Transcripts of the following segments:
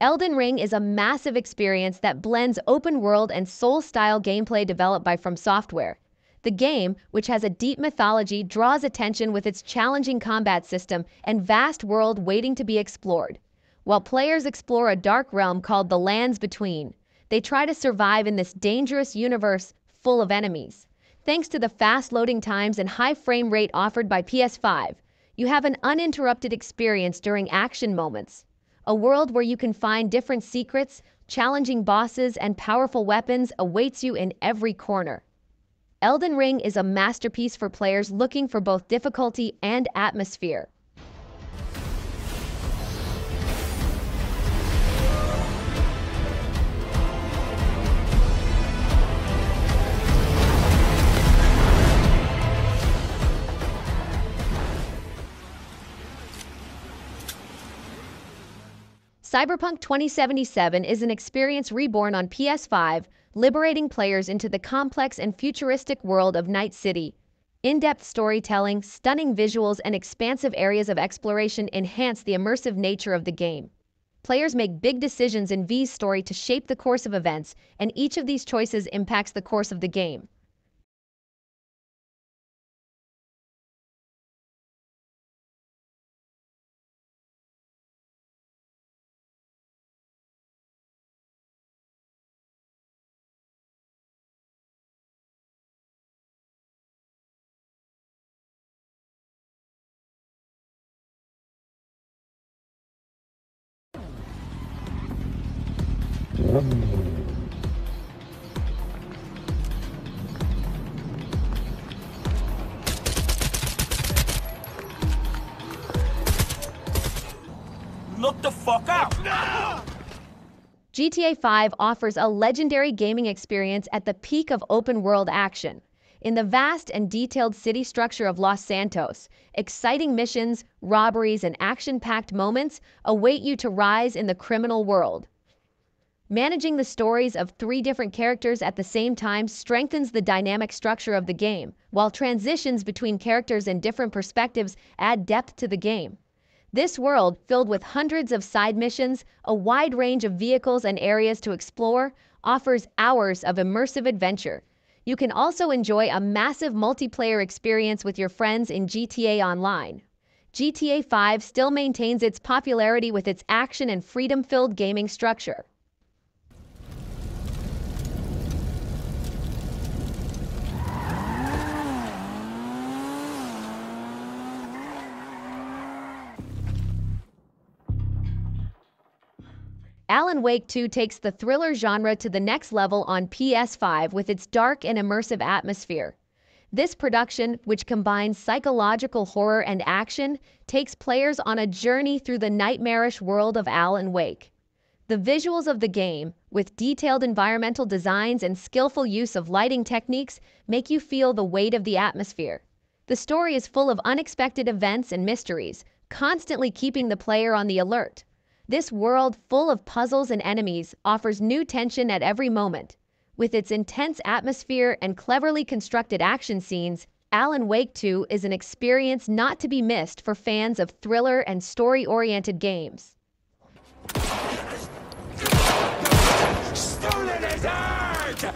Elden Ring is a massive experience that blends open-world and Soul-style gameplay developed by From Software. The game, which has a deep mythology, draws attention with its challenging combat system and vast world waiting to be explored. While players explore a dark realm called the Lands Between, they try to survive in this dangerous universe full of enemies. Thanks to the fast loading times and high frame rate offered by PS5, you have an uninterrupted experience during action moments. A world where you can find different secrets, challenging bosses, and powerful weapons awaits you in every corner. Elden Ring is a masterpiece for players looking for both difficulty and atmosphere. Cyberpunk 2077 is an experience reborn on PS5, liberating players into the complex and futuristic world of Night City. In-depth storytelling, stunning visuals, and expansive areas of exploration enhance the immersive nature of the game. Players make big decisions in V's story to shape the course of events, and each of these choices impacts the course of the game. Look the fuck out! GTA 5 offers a legendary gaming experience at the peak of open-world action. In the vast and detailed city structure of Los Santos, exciting missions, robberies, and action-packed moments await you to rise in the criminal world. Managing the stories of 3 different characters at the same time strengthens the dynamic structure of the game, while transitions between characters and different perspectives add depth to the game. This world, filled with hundreds of side missions, a wide range of vehicles and areas to explore, offers hours of immersive adventure. You can also enjoy a massive multiplayer experience with your friends in GTA Online. GTA 5 still maintains its popularity with its action and freedom-filled gaming structure. Alan Wake 2 takes the thriller genre to the next level on PS5 with its dark and immersive atmosphere. This production, which combines psychological horror and action, takes players on a journey through the nightmarish world of Alan Wake. The visuals of the game, with detailed environmental designs and skillful use of lighting techniques, make you feel the weight of the atmosphere. The story is full of unexpected events and mysteries, constantly keeping the player on the alert. This world, full of puzzles and enemies, offers new tension at every moment. With its intense atmosphere and cleverly constructed action scenes, Alan Wake 2 is an experience not to be missed for fans of thriller and story-oriented games. Stolen his heart!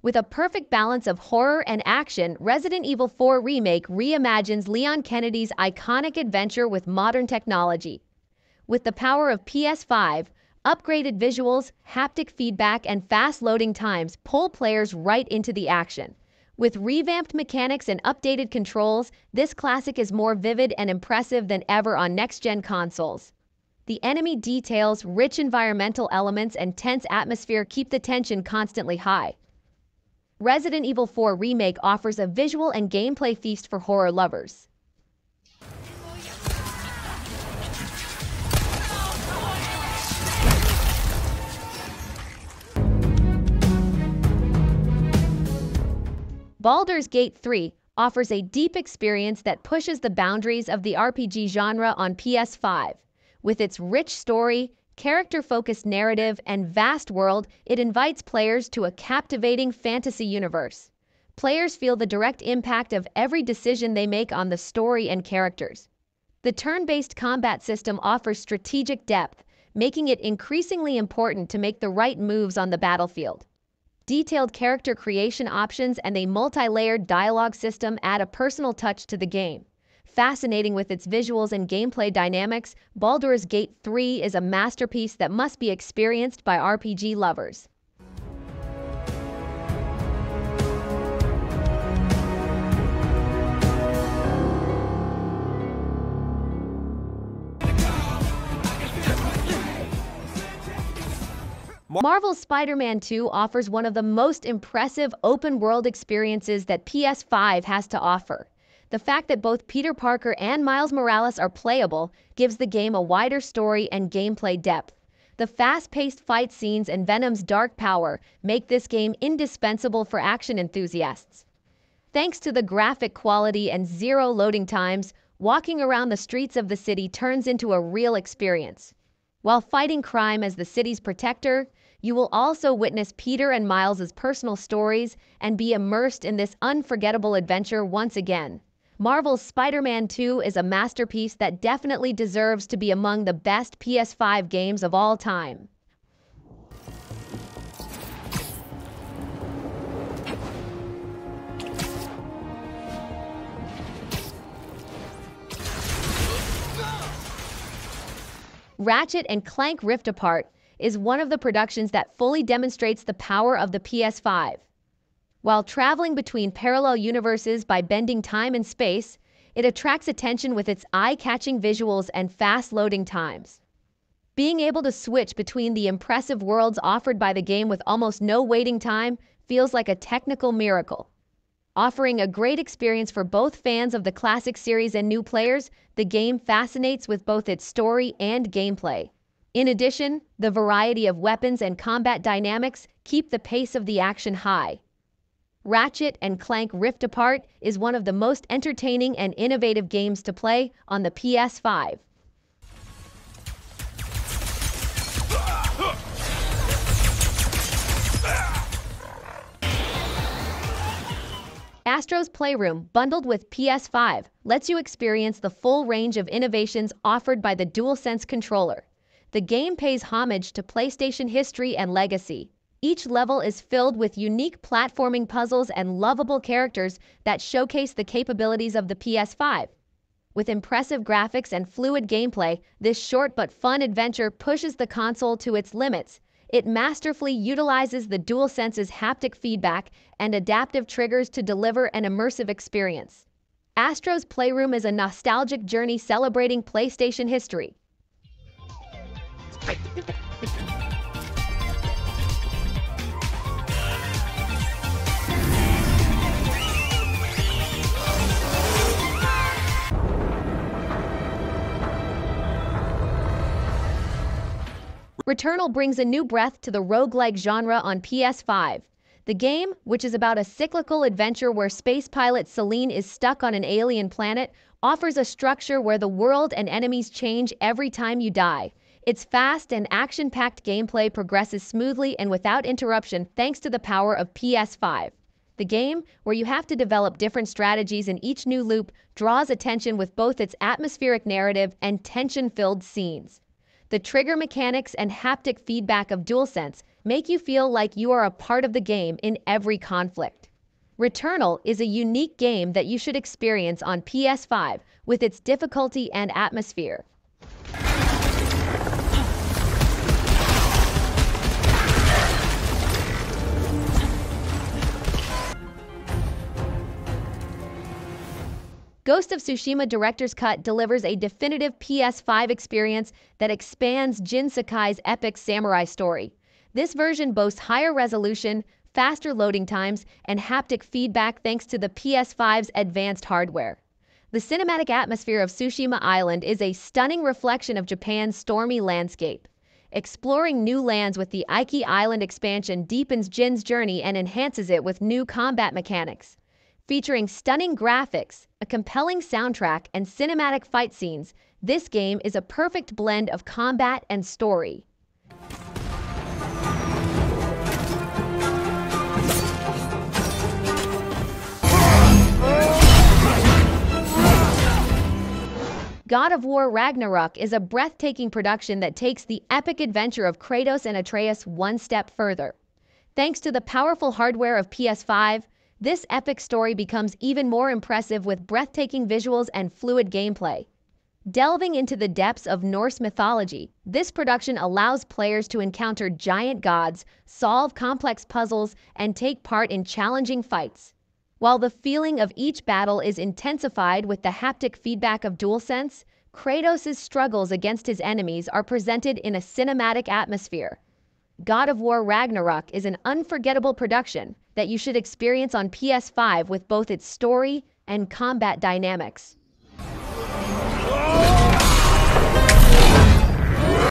With a perfect balance of horror and action, Resident Evil 4 Remake reimagines Leon Kennedy's iconic adventure with modern technology. With the power of PS5, upgraded visuals, haptic feedback, and fast loading times pull players right into the action. With revamped mechanics and updated controls, this classic is more vivid and impressive than ever on next-gen consoles. The enemy details, rich environmental elements, and tense atmosphere keep the tension constantly high. Resident Evil 4 Remake offers a visual and gameplay feast for horror lovers. Baldur's Gate 3 offers a deep experience that pushes the boundaries of the RPG genre on PS5. With its rich story, character-focused narrative, and vast world, it invites players to a captivating fantasy universe. Players feel the direct impact of every decision they make on the story and characters. The turn-based combat system offers strategic depth, making it increasingly important to make the right moves on the battlefield. Detailed character creation options and a multi-layered dialogue system add a personal touch to the game. Fascinating with its visuals and gameplay dynamics, Baldur's Gate 3 is a masterpiece that must be experienced by RPG lovers. Marvel's Spider-Man 2 offers one of the most impressive open-world experiences that PS5 has to offer. The fact that both Peter Parker and Miles Morales are playable gives the game a wider story and gameplay depth. The fast-paced fight scenes and Venom's dark power make this game indispensable for action enthusiasts. Thanks to the graphic quality and zero loading times, walking around the streets of the city turns into a real experience. While fighting crime as the city's protector, you will also witness Peter and Miles' personal stories and be immersed in this unforgettable adventure once again. Marvel's Spider-Man 2 is a masterpiece that definitely deserves to be among the best PS5 games of all time. Ratchet & Clank Rift Apart is one of the productions that fully demonstrates the power of the PS5. While traveling between parallel universes by bending time and space, it attracts attention with its eye-catching visuals and fast loading times. Being able to switch between the impressive worlds offered by the game with almost no waiting time feels like a technical miracle. Offering a great experience for both fans of the classic series and new players, the game fascinates with both its story and gameplay. In addition, the variety of weapons and combat dynamics keep the pace of the action high. Ratchet & Clank Rift Apart is one of the most entertaining and innovative games to play on the PS5. Astro's Playroom, bundled with PS5, lets you experience the full range of innovations offered by the DualSense controller. The game pays homage to PlayStation history and legacy. Each level is filled with unique platforming puzzles and lovable characters that showcase the capabilities of the PS5. With impressive graphics and fluid gameplay, this short but fun adventure pushes the console to its limits. It masterfully utilizes the DualSense's haptic feedback and adaptive triggers to deliver an immersive experience. Astro's Playroom is a nostalgic journey celebrating PlayStation history. Returnal brings a new breath to the roguelike genre on PS5. The game, which is about a cyclical adventure where space pilot Celine is stuck on an alien planet, offers a structure where the world and enemies change every time you die. Its fast and action-packed gameplay progresses smoothly and without interruption thanks to the power of PS5. The game, where you have to develop different strategies in each new loop, draws attention with both its atmospheric narrative and tension-filled scenes. The trigger mechanics and haptic feedback of DualSense make you feel like you are a part of the game in every conflict. Returnal is a unique game that you should experience on PS5 with its difficulty and atmosphere. Ghost of Tsushima Director's Cut delivers a definitive PS5 experience that expands Jin Sakai's epic samurai story. This version boasts higher resolution, faster loading times, and haptic feedback thanks to the PS5's advanced hardware. The cinematic atmosphere of Tsushima Island is a stunning reflection of Japan's stormy landscape. Exploring new lands with the Iki Island expansion deepens Jin's journey and enhances it with new combat mechanics. Featuring stunning graphics, a compelling soundtrack, and cinematic fight scenes, this game is a perfect blend of combat and story. God of War Ragnarok is a breathtaking production that takes the epic adventure of Kratos and Atreus one step further. Thanks to the powerful hardware of PS5, this epic story becomes even more impressive with breathtaking visuals and fluid gameplay. Delving into the depths of Norse mythology, this production allows players to encounter giant gods, solve complex puzzles, and take part in challenging fights. While the feeling of each battle is intensified with the haptic feedback of DualSense, Kratos' struggles against his enemies are presented in a cinematic atmosphere. God of War Ragnarok is an unforgettable production that you should experience on PS5 with both its story and combat dynamics.